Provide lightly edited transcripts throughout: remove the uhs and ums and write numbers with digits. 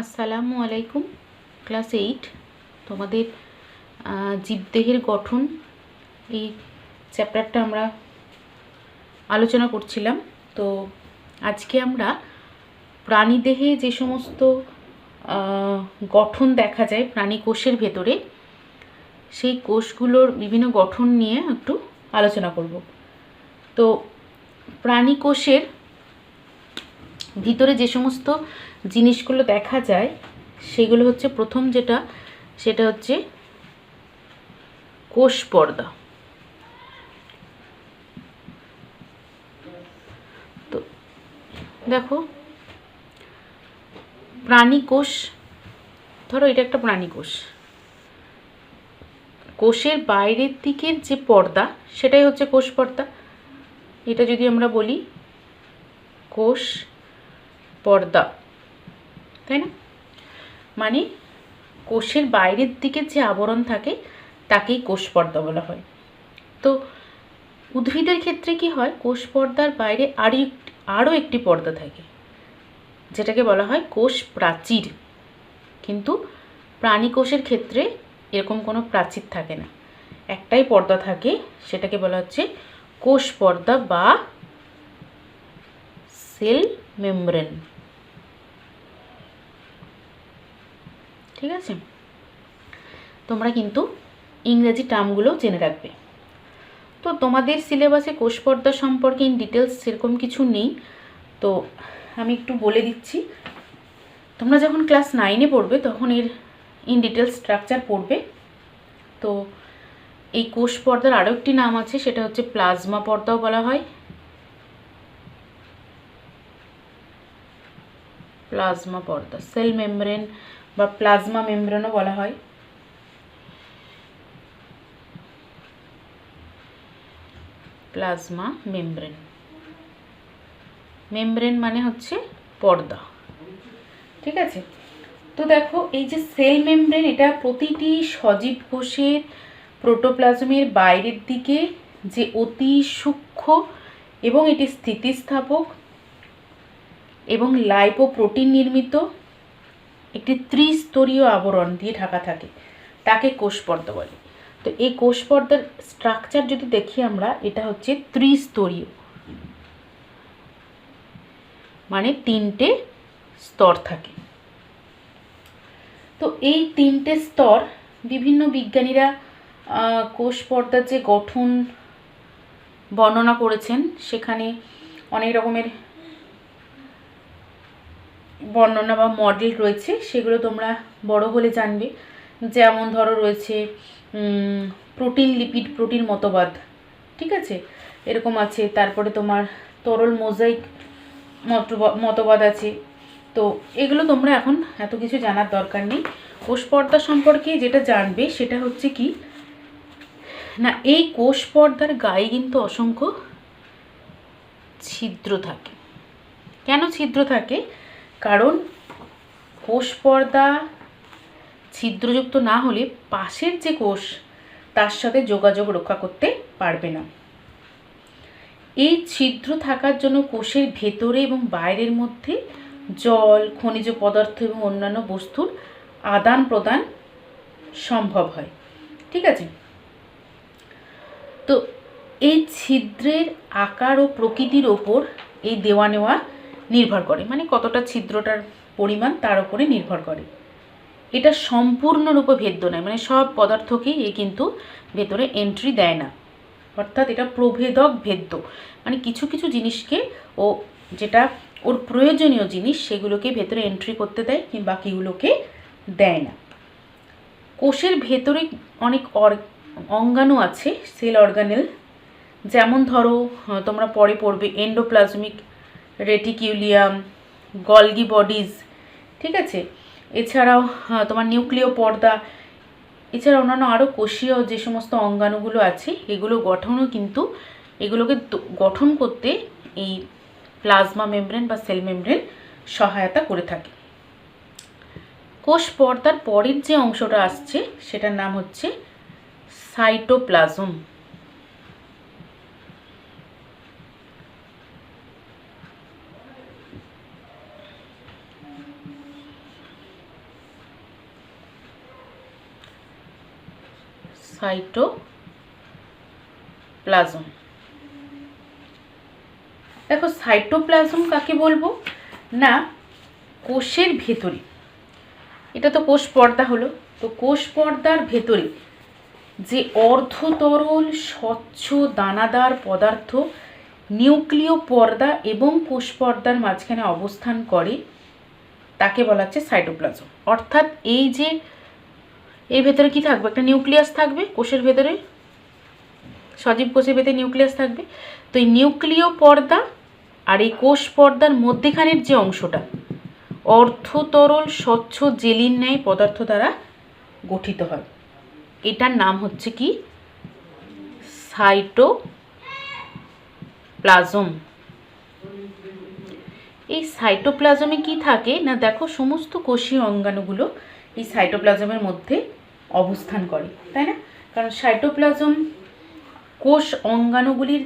আসসালামু আলাইকুম। ক্লাস 8 তোমাদের জীবদেহের গঠন এই চ্যাপ্টারটা আমরা আলোচনা করছিলাম। তো আজকে আমরা প্রাণীদেহে যে সমস্ত গঠন দেখা যায় প্রাণী কোষের ভেতরে, সেই কোষগুলোর বিভিন্ন গঠন নিয়ে একটু আলোচনা করব। তো প্রাণী কোষের ভিতরে যে সমস্ত জিনিসগুলো দেখা যায় সেগুলো হচ্ছে, প্রথম সেটা হচ্ছে কোষ পর্দা। তো দেখো, প্রাণী কোষ, ধরো এটা একটা প্রাণী কোষ, কোষের বাইরের দিকের যে পর্দা সেটাই হচ্ছে কোষ পর্দা। এটা যদি আমরা বলি কোষ পর্দা, তাই না? মানে কোষের বাইরের দিকের যে আবরণ থাকে তাকেই কোষ পর্দা বলা হয়। তো উদ্ভিদের ক্ষেত্রে কি হয়, কোষ পর্দার বাইরে আরও একটি পর্দা থাকে যেটাকে বলা হয় কোষ প্রাচীর। কিন্তু প্রাণী কোষের ক্ষেত্রে এরকম কোনো প্রাচীর থাকে না, একটাই পর্দা থাকে, সেটাকে বলা হচ্ছে কোষ পর্দা বা সেল মেমব্রেন। ঠিক আছে, তোমরা কিন্তু ইংরেজি টার্মগুলো জেনে রাখবে। তো তোমাদের সিলেবাসে কোষ পর্দা সম্পর্কে ইন ডিটেলস সেরকম কিছু নেই, তো আমি একটু বলে দিচ্ছি। তোমরা যখন ক্লাস 9-এ পড়বে তখন এর ইন ডিটেলস স্ট্রাকচার পড়বে। তো এই কোষ পর্দার আরও একটি নাম আছে, সেটা হচ্ছে প্লাজমা পর্দাও বলা হয়। প্লাজমা পর্দা, সেল মেমব্রেন বা প্লাজমা মেমব্রেনও বলা হয়। প্লাজমা মেমব্রেন, মেমব্রেন মানে হচ্ছে পর্দা। ঠিক আছে, তো দেখো এই যে সেল মেমব্রেন, এটা প্রতিটি সজীব কোষের প্রোটোপ্লাজমের বাইরের দিকে যে অতি সূক্ষ্ম এবং এটি স্থিতিস্থাপক এবং লাইপোপ্রোটিন নির্মিত একটি ত্রিস্তরীয় আবরণ দিয়ে ঢাকা থাকে, তাকে কোষ পর্দা বলে। তো এই কোষ পর্দার স্ট্রাকচার যদি দেখি আমরা, এটা হচ্ছে ত্রিস্তরীয়, মানে 3টে স্তর থাকে। তো এই 3টে স্তর বিভিন্ন বিজ্ঞানীরা কোষ পর্দার যে গঠন বর্ণনা করেছেন, সেখানে অনেক রকমের বর্ণনা বা মডেল রয়েছে, সেগুলো তোমরা বড় হলে জানবে। যেমন ধরো রয়েছে প্রোটিন লিপিড প্রোটিন মতবাদ, ঠিক আছে, এরকম আছে। তারপরে তোমার তরল মোজাইক মতবাদ আছে। তো এগুলো তোমরা এখন এত কিছু জানার দরকার নেই। কোষ পর্দা সম্পর্কে যেটা জানবে সেটা হচ্ছে কি না, এই কোষ পর্দার গায়ে কিন্তু অসংখ্য ছিদ্র থাকে। কেন ছিদ্র থাকে? কারণ কোষ পর্দা ছিদ্রযুক্ত না হলে পাশের যে কোষ তার সাথে যোগাযোগ রক্ষা করতে পারবে না। এই ছিদ্র থাকার জন্য কোষের ভেতরে এবং বাইরের মধ্যে জল, খনিজ পদার্থ এবং অন্যান্য বস্তুর আদান প্রদান সম্ভব হয়। ঠিক আছে, তো এই ছিদ্রের আকার ও প্রকৃতির ওপর এই দেওয়া নেওয়া নির্ভর করে, মানে কতটা ছিদ্রটার পরিমাণ তার উপরে নির্ভর করে। এটা সম্পূর্ণরূপে ভেদ্য নয়, মানে সব পদার্থকেই এ কিন্তু ভেতরে এন্ট্রি দেয় না, অর্থাৎ এটা প্রভেদক ভেদ্য, মানে কিছু কিছু জিনিসকে ও যেটা ওর প্রয়োজনীয় জিনিস সেগুলোকে ভেতরে এন্ট্রি করতে দেয়, কিন্তু বাকিগুলোকে দেয় না। কোষের ভেতরে অনেক অঙ্গাণু আছে, সেল অর্গানেল, যেমন ধরো তোমরা পরে পড়বে এন্ডোপ্লাজমিক রেটিকিউলিয়াম, গলগি বডিজ, ঠিক আছে, এছাড়াও তোমার নিউক্লিয় পর্দা, এছাড়া অন্যান্য আরও কোষীয় যে সমস্ত অঙ্গাণুগুলো আছে এগুলো গঠনও কিন্তু এগুলোকে গঠন করতে এই প্লাজমা মেমব্রেন বা সেল মেমব্রেন সহায়তা করে থাকে। কোষ পর্দার পরের যে অংশটা আসছে সেটার নাম হচ্ছে সাইটোপ্লাজম। সাইটোপ্লাজম। দেখো সাইটোপ্লাজম কাকে বলবো না, কোষের ভেতরে, এটা তো কোষ পর্দা হলো, তো কোষ পর্দার ভেতরে যে অর্ধতরল স্বচ্ছ দানাদার পদার্থ নিউক্লিয় পর্দা এবং কোষ পর্দার মাঝখানে অবস্থান করে তাকে বলা হচ্ছে সাইটোপ্লাজম। অর্থাৎ এই যে এর ভেতরে কি থাকবে, একটা নিউক্লিয়াস থাকবে কোষের ভেতরে, সজীব কোষের ভেতরে নিউক্লিয়াস থাকবে। তো এই নিউক্লিয় পর্দা আর এই কোষ পর্দার মধ্যেখানের যে অংশটা অর্ধতরল স্বচ্ছ জেলির ন্যায় পদার্থ দ্বারা গঠিত হয়, এটার নাম হচ্ছে কি সাইটোপ্লাজম। এই সাইটোপ্লাজমে কি থাকে না, দেখো সমস্ত কোষীয় অঙ্গাণুগুলো এই সাইটোপ্লাজমের মধ্যে অবস্থান করে, তাই না? কারণ সাইটোপ্লাজম কোষ অঙ্গাণুগুলির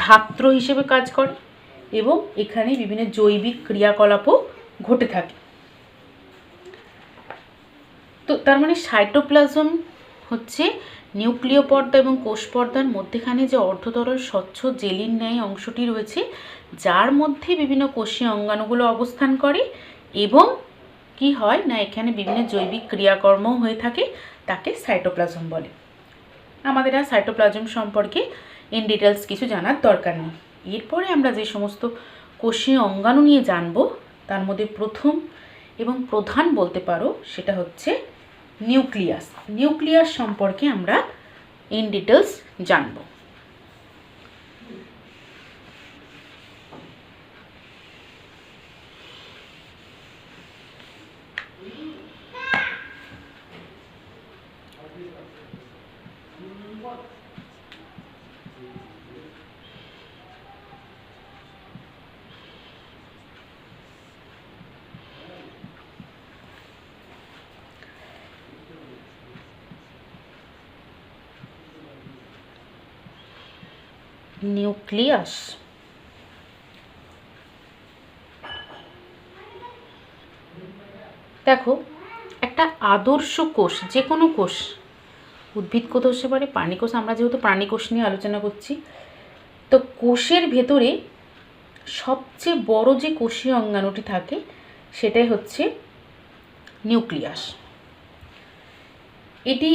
ধাত্র হিসেবে কাজ করে এবং এখানে বিভিন্ন জৈবিক ক্রিয়াকলাপও ঘটে থাকে। তো তার মানে সাইটোপ্লাজম হচ্ছে নিউক্লিয় পর্দা এবং কোষ পর্দার মধ্যেখানে যে অর্ধতরল স্বচ্ছ জেলির ন্যায় অংশটি রয়েছে, যার মধ্যে বিভিন্ন কোষীয় অঙ্গাণুগুলো অবস্থান করে এবং কি হয় না এখানে বিভিন্ন জৈবিক ক্রিয়াকর্ম হয়ে থাকে, তাকে সাইটোপ্লাজম বলে। আমাদের আর সাইটোপ্লাজম সম্পর্কে ইন ডিটেলস কিছু জানার দরকার নেই। এরপরে আমরা যে সমস্ত কোষীয় অঙ্গাণু নিয়ে জানব তার মধ্যে প্রথম এবং প্রধান বলতে পারো সেটা হচ্ছে নিউক্লিয়াস। নিউক্লিয়াস সম্পর্কে আমরা ইন ডিটেলস জানব। নিউক্লিয়াস দেখো একটা আদর্শ কোষ, যে কোনো কোষ, উদ্ভিদ কোষ হতে পারে, প্রাণী কোষ, আমরা যেহেতু প্রাণী কোষ নিয়ে আলোচনা করছি, তো কোষের ভেতরে সবচেয়ে বড় যে কোষীয় অঙ্গাণুটি থাকে সেটাই হচ্ছে নিউক্লিয়াস। এটি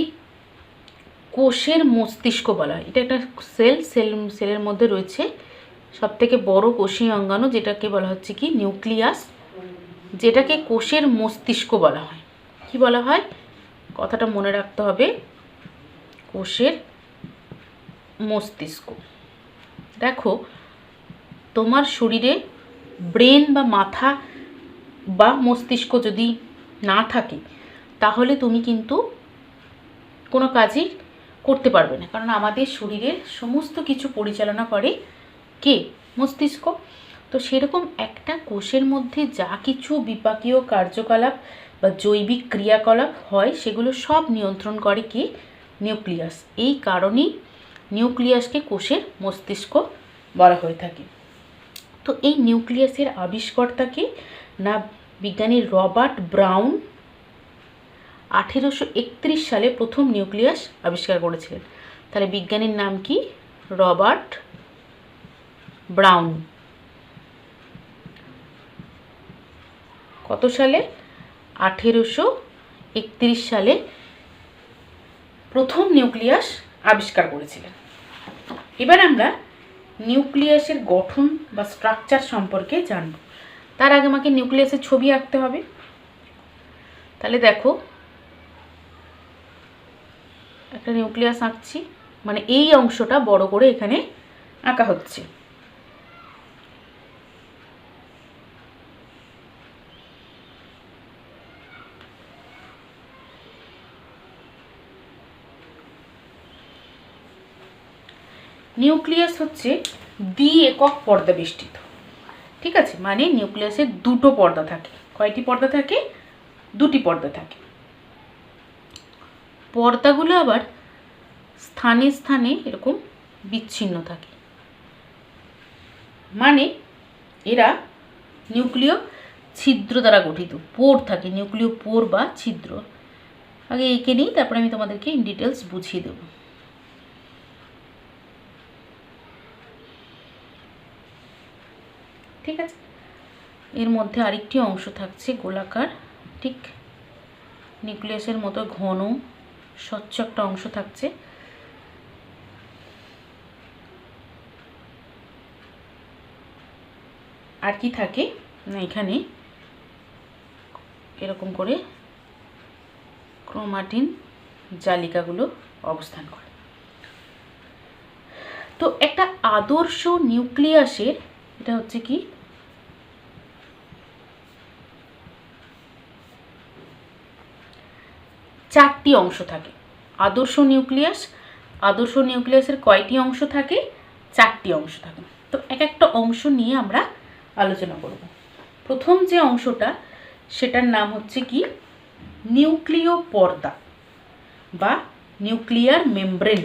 কোষের মস্তিষ্ক বলা হয়। এটা একটা সেলের মধ্যে রয়েছে সবথেকে বড় কোষীয় অঙ্গাণু, যেটাকে বলা হচ্ছে কি নিউক্লিয়াস, যেটাকে কোষের মস্তিষ্ক বলা হয়। কি বলা হয় কথাটা মনে রাখতে হবে, কোষের মস্তিষ্ক। দেখো তোমার শরীরে ব্রেন বা মাথা বা মস্তিষ্ক যদি না থাকে তাহলে তুমি কিন্তু কোনো কাজই করতে পারবে না, কারণ আমাদের শরীরের সমস্ত কিছু পরিচালনা করে কে, মস্তিষ্ক। তো সেরকম একটা কোষের মধ্যে যা কিছু বিপাকীয় কার্যকলাপ বা জৈবিক ক্রিয়াকলাপ হয় সেগুলো সব নিয়ন্ত্রণ করে কে, নিউক্লিয়াস। এই কারণেই নিউক্লিয়াসকে কোষের মস্তিষ্ক বলা হয়ে থাকে। তো এই নিউক্লিয়াসের আবিষ্কর্তাকে না বিজ্ঞানী রবার্ট ব্রাউন 1831 সালে প্রথম নিউক্লিয়াস আবিষ্কার করেছিলেন। তাহলে বিজ্ঞানীর নাম কি, রবার্ট ব্রাউন। কত সালে, 1831 সালে প্রথম নিউক্লিয়াস আবিষ্কার করেছিলেন। এবার আমরা নিউক্লিয়াসের গঠন বা স্ট্রাকচার সম্পর্কে জানব। তার আগে আমাকে নিউক্লিয়াসের ছবি আঁকতে হবে। তাহলে দেখো একটা নিউক্লিয়াস আঁকছি, মানে এই অংশটা বড় করে এখানে আঁকা হচ্ছে। নিউক্লিয়াস হচ্ছে দ্বি একক পর্দা বেষ্টিত, ঠিক আছে? মানে নিউক্লিয়াসের দুটো পর্দা থাকে। কয়টি পর্দা থাকে, দুটি পর্দা থাকে। পর্দাগুলো আবার স্থানে স্থানে এরকম বিচ্ছিন্ন থাকে, মানে এরা নিউক্লিয় ছিদ্র দ্বারা গঠিত, পোর থাকে, নিউক্লিয় পোর বা ছিদ্র। আগে এঁকে নিই, তারপরে আমি তোমাদেরকে ইন ডিটেলস বুঝিয়ে দেব। ঠিক আছে, এর মধ্যে আরেকটি অংশ থাকছে গোলাকার, ঠিক নিউক্লিয়াসের মতো ঘন স্বচ্ছ একটা অংশ থাকছে। আর কি থাকে না, এখানে এরকম করে ক্রোমাটিন জালিকাগুলো অবস্থান করে। তো একটা আদর্শ নিউক্লিয়াসের এটা হচ্ছে কি চারটি অংশ থাকে। আদর্শ নিউক্লিয়াসের কয়টি অংশ থাকে? চারটি অংশ থাকে। তো এক একটা অংশ নিয়ে আমরা আলোচনা করব। প্রথম যে অংশটা সেটার নাম হচ্ছে কি নিউক্লিয় পর্দা বা নিউক্লিয়ার মেমব্রেন।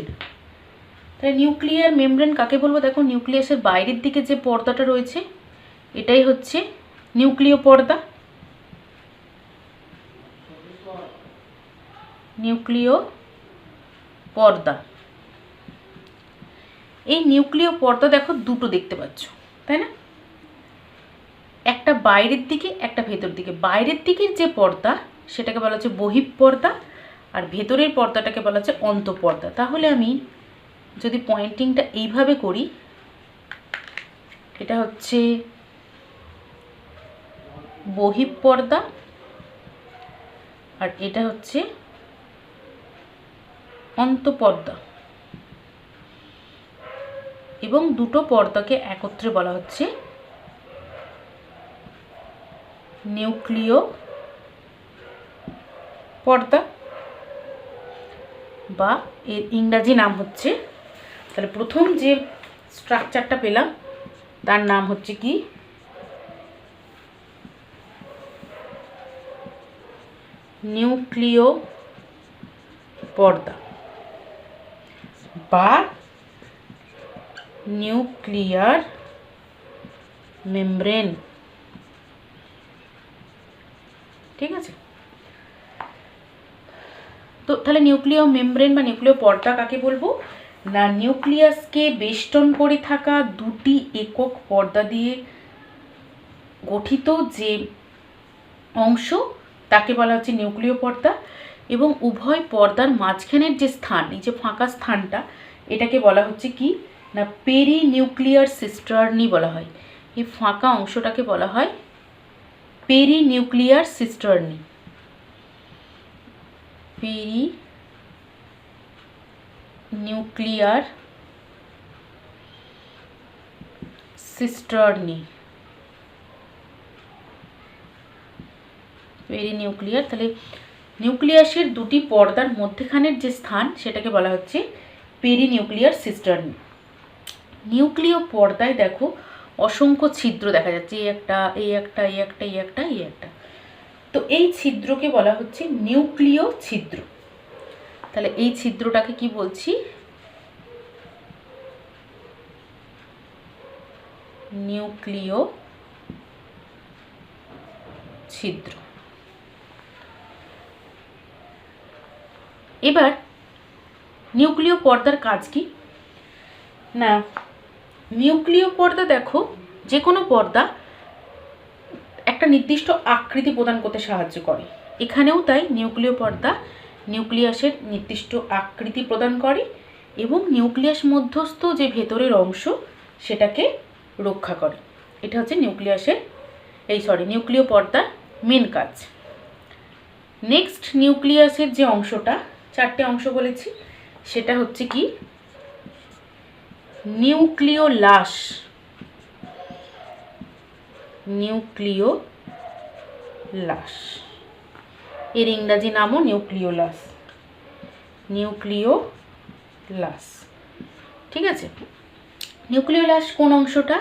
তাহলে নিউক্লিয়ার মেমব্রেন কাকে বলবো? দেখো, নিউক্লিয়াসের বাইরের দিকে যে পর্দাটা রয়েছে এটাই হচ্ছে নিউক্লিয় পর্দা। নিউক্লিয় পর্দা, এই নিউক্লিয় পর্দা দেখো দুটো দেখতে পাচ্ছ, তাই না? একটা বাইরের দিকে, একটা ভেতর দিকে। বাইরের দিকের যে পর্দা সেটাকে বলা হচ্ছে বহিঃপর্দা, আর ভেতরের পর্দাটাকে বলা হচ্ছে অন্তঃপর্দা। তাহলে আমি যদি পয়েন্টিংটা এইভাবে করি, এটা হচ্ছে বহিঃপর্দা আর এটা হচ্ছে অন্তঃপর্দা, এবং দুটো পর্দাকে একত্রে বলা হচ্ছে নিউক্লিয় পর্দা, বা এর ইংরাজি নাম হচ্ছে, তাহলে প্রথম যে স্ট্রাকচারটা পেলাম তার নাম হচ্ছে কি নিউক্লিয় পর্দা বা নিউক্লিয়ার মেমব্রেন। ঠিক আছে, তো তাহলে নিউক্লিয় মেমব্রেন বা নিউক্লিয় পর্দা কাকে বলবো না, নিউক্লিয়াসকে বেষ্টন করে থাকা দুটি একক পর্দা দিয়ে গঠিত যে অংশ তাকে বলা হচ্ছে নিউক্লিয় পর্দা, এবং উভয় পর্দার মাঝখানের যে স্থান, এই যে ফাঁকা স্থানটা, এটাকে বলা হচ্ছে কি না পেরি নিউক্লিয়ার সিস্টার্নি বলা হয়। এই ফাঁকা অংশটাকে বলা হয় perinuclear cisternae. Perinuclear cisternae, perinuclear. তাহলে নিউক্লিয়াসের দুটি পর্দার মধ্যখানের যে স্থান সেটাকে বলা হচ্ছে পেরি নিউক্লিয়ার সিস্টার্নি। নিউক্লিয় পর্দায় দেখো অসংখ্য ছিদ্র দেখা যাচ্ছে, এই একটা, এই একটা, এই একটা, এই একটা, এই একটা। তো এই ছিদ্রকে বলা হচ্ছে নিউক্লিয় ছিদ্র। তাহলে এই ছিদ্রটাকে কি বলছি? নিউক্লিয় ছিদ্র। এবার নিউক্লিয় পর্দার কাজ কি না, নিউক্লিয় পর্দা দেখো যে কোনো পর্দা একটা নির্দিষ্ট আকৃতি প্রদান করতে সাহায্য করে। এখানেও তাই নিউক্লিয় পর্দা নিউক্লিয়াসের নির্দিষ্ট আকৃতি প্রদান করে এবং নিউক্লিয়াস মধ্যস্থ যে ভেতরের অংশ সেটাকে রক্ষা করে। এটা হচ্ছে নিউক্লিয় পর্দার মেন কাজ। নেক্সট, নিউক্লিয়াসের যে অংশটা, চারটে অংশ বলেছি, সেটা হচ্ছে কি নিউক্লিওলাস। নিউক্লিওলাস এর ইংরাজি নামও নিউক্লিওলাস। নিউক্লিওলাস, ঠিক আছে। নিউক্লিওলাস কোন অংশটা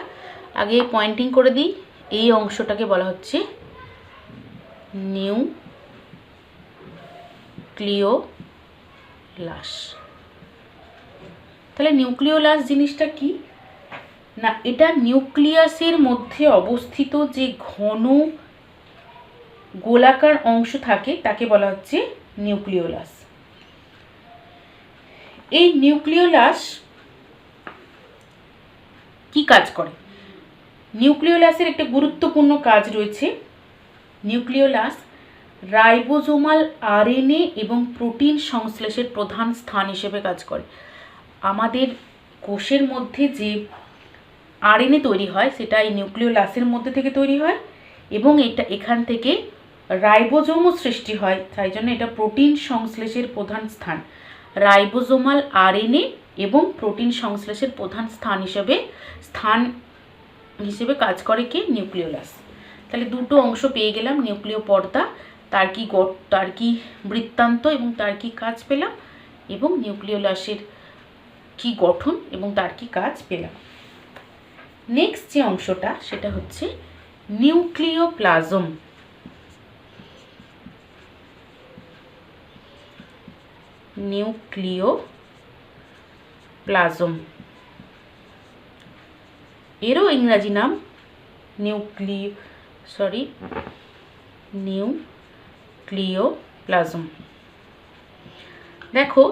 আগে পয়েন্টিং করে দিই, এই অংশটাকে বলা হচ্ছে নিউক্লিওলাস। তাহলে নিউক্লিওলাস জিনিসটা কি না, এটা নিউক্লিয়াসের মধ্যে অবস্থিত যে ঘন গোলাকার অংশ থাকে তাকে বলা হচ্ছে নিউক্লিওলাস। এই নিউক্লিওলাস কি কাজ করে? নিউক্লিওলাসের একটা গুরুত্বপূর্ণ কাজ রয়েছে। নিউক্লিওলাস রাইবোজোমাল আরএনএ এবং প্রোটিন সংশ্লেষের প্রধান স্থান হিসেবে কাজ করে। আমাদের কোষের মধ্যে যে আরএনএ তৈরি হয় সেটা এই নিউক্লিওলাসের মধ্যে থেকে তৈরি হয় এবং এখান থেকে রাইবোজোমও সৃষ্টি হয়, তাই জন্য এটা প্রোটিন সংশ্লেষের প্রধান স্থান। রাইবোজোমাল আরএনএ এবং প্রোটিন সংশ্লেষের প্রধান স্থান হিসেবে কাজ করে কি? নিউক্লিওলাস। তাহলে দুটো অংশ পেয়ে গেলাম, নিউক্লিয় পর্দা, তার কি বৃত্তান্ত এবং তার কি কাজ পেলাম, এবং নিউক্লিওলাসের কি গঠন এবং তার কি কাজ পেলাম। নেক্সট যে অংশটা সেটা হচ্ছে নিউক্লিওপ্লাজম। নিউক্লিওপ্লাজম এরও ইংরাজি নাম নিউক্লিওপ্লাজম। দেখো,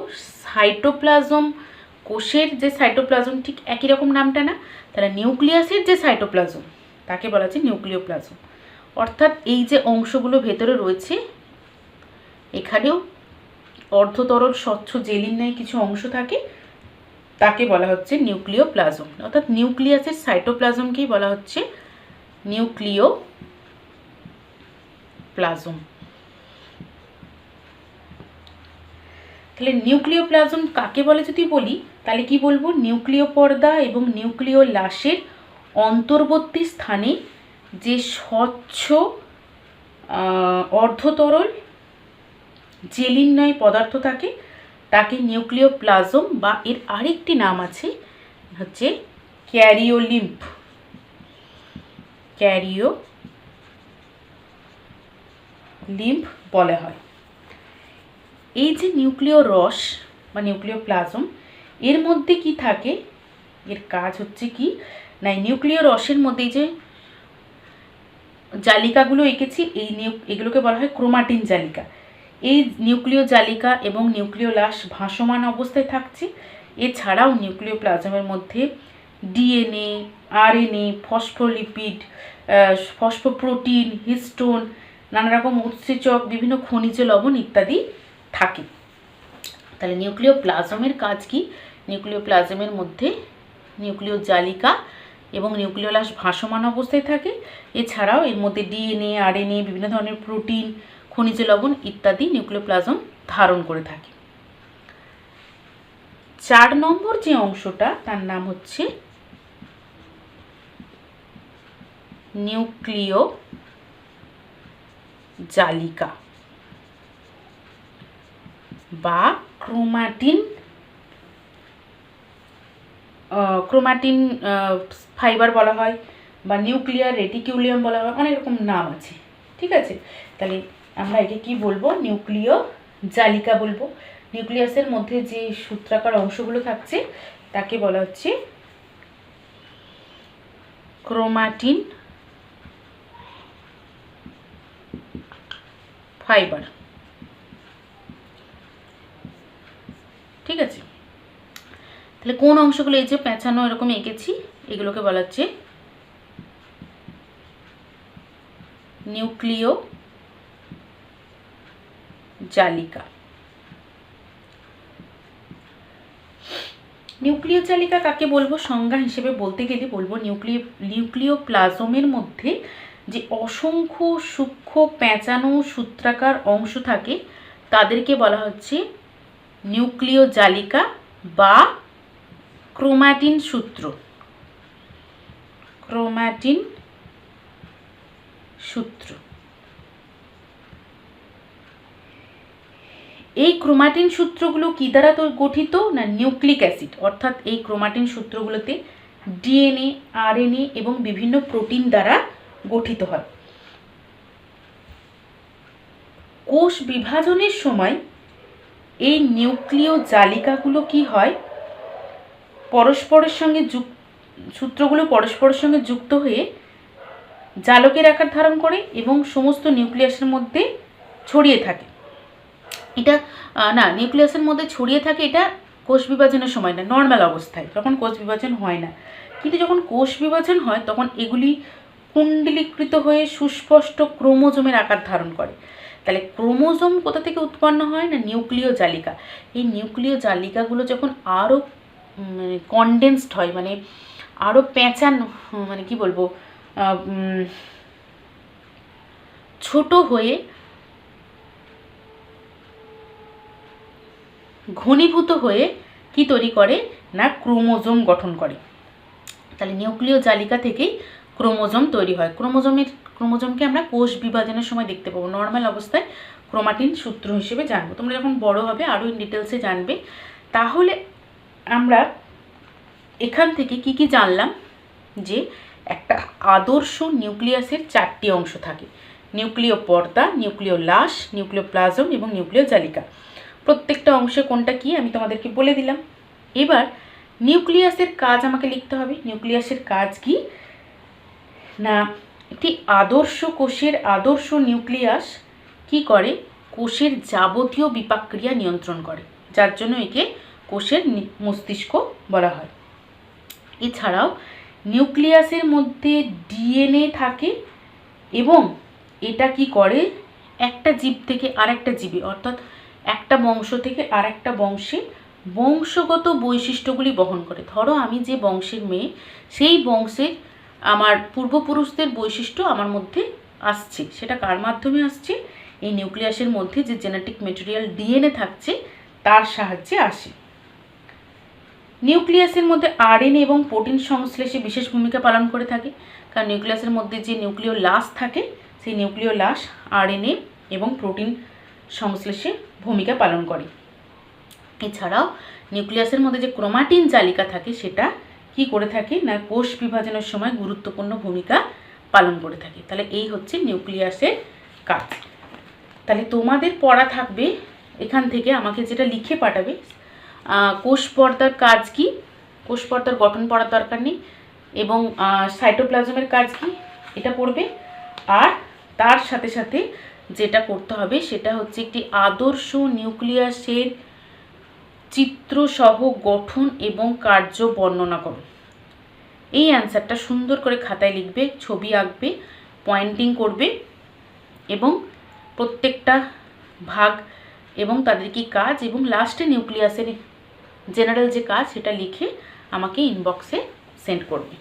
সাইটোপ্লাজম, কোষের যে সাইটোপ্লাজম ঠিক একই রকম নামটা না? তাহলে নিউক্লিয়াসের যে সাইটোপ্লাজম তাকে বলা হচ্ছে নিউক্লিওপ্লাজম। অর্থাৎ এই যে অংশগুলো ভেতরে রয়েছে, এখানেও অর্ধতরল স্বচ্ছ জেলির ন্যায় কিছু অংশ থাকে, তাকে বলা হচ্ছে নিউক্লিওপ্লাজম। অর্থাৎ নিউক্লিয়াসের সাইটোপ্লাজমকেই বলা হচ্ছে নিউক্লিওপ্লাজম। তাহলে নিউক্লিওপ্লাজম কাকে বলে যদি বলি, তাহলে কি বলবো? নিউক্লিয় পর্দা এবং নিউক্লিওলাসের অন্তর্বর্তী স্থানে যে স্বচ্ছ অর্ধতরল জেলির পদার্থ থাকে তাকে নিউক্লিওপ্লাজম, বা এর আরেকটি নাম আছে হচ্ছে ক্যারিওলিম্ফ বলা হয়। এই যে নিউক্লিয় রস বা নিউক্লিওপ্লাজম, এর মধ্যে কি থাকে? এর কাজ হচ্ছে কি না, নিউক্লিয় রসের মধ্যে যে জালিকাগুলো এঁকেছি এগুলোকে বলা হয় ক্রোমাটিন জালিকা। এই নিউক্লিয় জালিকা এবং নিউক্লিওলাস ভাসমান অবস্থায় থাকছে। এছাড়াও নিউক্লিওপ্লাজমের মধ্যে DNA, RNA, phospholipid, phosphoprotein, histone, নানা রকম উৎসেচক, বিভিন্ন খনিজ লবণ ইত্যাদি থাকে। তাহলে নিউক্লিওপ্লাজমের কাজ কি? নিউক্লিওপ্লাজমের মধ্যে নিউক্লিয় জালিকা এবং নিউক্লিওলাস ভাসমান অবস্থায় থাকে। এছাড়াও এর মধ্যে ডিএনএ, আরএনএ, বিভিন্ন ধরনের প্রোটিন, খনিজ লবণ ইত্যাদি নিউক্লিওপ্লাজম ধারণ করে থাকে। 4 নম্বর যে অংশটা তার নাম হচ্ছে নিউক্লিয় জালিকা বা ক্রোমাটিন ফাইবার বলা হয়, বা নিউক্লিয়ার রেটিকিউলিয়াম বলা হয়, অনেক রকম নাম আছে। ঠিক আছে, তাহলে আমরা একে কি বলবো? নিউক্লিয় জালিকা বলবো। নিউক্লিয়াসের মধ্যে যে সূত্রাকার অংশগুলো থাকছে তাকে বলা হচ্ছে ক্রোমাটিন ফাইবার। ঠিক আছে, তাহলে কোন অংশগুলো এই যে পেঁচানো এরকম এঁকেছি এগুলোকে বলা হচ্ছে নিউক্লিয় জালিকা। নিউক্লিয় জালিকা কাকে বলবো? সংজ্ঞা হিসেবে বলতে গেলে বলবো নিউক্লিওপ্লাজমের মধ্যে যে অসংখ্য সূক্ষ্ম পেঁচানো সূত্রাকার অংশ থাকে তাদেরকে বলা হচ্ছে নিউক্লিয় জালিকা বা ক্রোমাটিন সূত্র। এই ক্রোমাটিন সূত্রগুলো কি দ্বারা গঠিত না? Nucleic acid. অর্থাৎ এই ক্রোমাটিন সূত্রগুলোতে ডিএনএ, আরএনএ এবং বিভিন্ন প্রোটিন দ্বারা গঠিত হয়। কোষ বিভাজনের সময় এই নিউক্লিয় জালিকাগুলো কি হয়? সূত্রগুলো পরস্পরের সঙ্গে যুক্ত হয়ে জালকের আকার ধারণ করে এবং সমস্ত নিউক্লিয়াসের মধ্যে ছড়িয়ে থাকে। এটা না, নিউক্লিয়াসের মধ্যে ছড়িয়ে থাকে, এটা কোষ বিভাজনের সময় না, নর্মাল অবস্থায়, যখন কোষ বিভাজন হয় না। কিন্তু যখন কোষ বিভাজন হয় তখন এগুলি কুণ্ডলীকৃত হয়ে সুস্পষ্ট ক্রোমোজোমের আকার ধারণ করে। তাহলে ক্রোমোজোম কোথা থেকে উৎপন্ন হয় না, নিউক্লিয় জালিকা। এই নিউক্লিয় জালিকাগুলো যখন আরও কনডেন্সড হয়, মানে আরও পেঁচানো, মানে কি বলবো, ছোট হয়ে ঘনীভূত হয়ে কি তৈরি করে না, ক্রোমোজোম গঠন করে। তাহলে নিউক্লিয় জালিকা থেকেই ক্রোমোজোম তৈরি হয়। ক্রোমোজোমকে আমরা কোষ বিভাজনের সময় দেখতে পাবো। নর্মাল অবস্থায় ক্রোমাটিন সূত্র হিসেবে জানবো, তোমরা যখন বড় হবে আরও ইন ডিটেলসে জানবে। তাহলে আমরা এখান থেকে কি কি জানলাম, যে একটা আদর্শ নিউক্লিয়াসের 4টি অংশ থাকে: নিউক্লিয় পর্দা, নিউক্লিয় লাশ, নিউক্লিয় প্লাজম এবং নিউক্লিয় জালিকা। প্রত্যেকটা অংশে কোনটা কি আমি তোমাদেরকে বলে দিলাম। এবার নিউক্লিয়াসের কাজ আমাকে লিখতে হবে। নিউক্লিয়াসের কাজ কি না, একটি আদর্শ কোষের আদর্শ নিউক্লিয়াস কি করে, কোষের যাবতীয় বিপাক ক্রিয়া নিয়ন্ত্রণ করে, যার জন্য একে কোষের মস্তিষ্ক বলা হয়। এছাড়াও নিউক্লিয়াসের মধ্যে ডিএনএ থাকে এবং এটা কি করে, একটা জীব থেকে আরেকটা জীবে, অর্থাৎ একটা বংশ থেকে আরেকটা বংশে বংশগত বৈশিষ্ট্যগুলি বহন করে। ধরো আমি যে বংশের মেয়ে, সেই বংশের আমার পূর্বপুরুষদের বৈশিষ্ট্য আমার মধ্যে আসছে। সেটা কার মাধ্যমে আসছে, এই নিউক্লিয়াসের মধ্যে যে জেনেটিক ম্যাটেরিয়াল ডিএনএ থাকছে তার সাহায্যে আসে। নিউক্লিয়াসের মধ্যে আরএনএ এবং প্রোটিন সংশ্লেষে বিশেষ ভূমিকা পালন করে থাকে, কারণ নিউক্লিয়াসের মধ্যে যে নিউক্লিয় লাশ থাকে, সেই নিউক্লিয় লাশ আরএনএ এবং প্রোটিন সংশ্লেষে ভূমিকা পালন করে। এছাড়াও নিউক্লিয়াসের মধ্যে যে ক্রোমাটিন জালিকা থাকে সেটা কি করে থাকে না, কোষ বিভাজনের সময় গুরুত্বপূর্ণ ভূমিকা পালন করে থাকে। তাহলে এই হচ্ছে নিউক্লিয়াসের কাজ। তাহলে তোমাদের পড়া থাকবে এখান থেকে, আমাকে যেটা লিখে পাঠাবে, কোষ পর্দার কাজ কি, কোষ পর্দার গঠন পড়ার দরকার নেই, এবং সাইটোপ্লাজমের কাজ কি এটা পড়বে। আর তার সাথে সাথে যেটা করতে হবে সেটা হচ্ছে একটি আদর্শ নিউক্লিয়াসের চিত্রসহ গঠন এবং কার্য বর্ণনা করো। এই অ্যান্সারটা সুন্দর করে খাতায় লিখবে, ছবি আঁকবে, পয়েন্টিং করবে এবং প্রত্যেকটা ভাগ এবং তাদের কি কাজ এবং লাস্টে নিউক্লিয়াসের জেনারেল যে কাজ সেটা লিখে আমাকে ইনবক্সে সেন্ড করবে।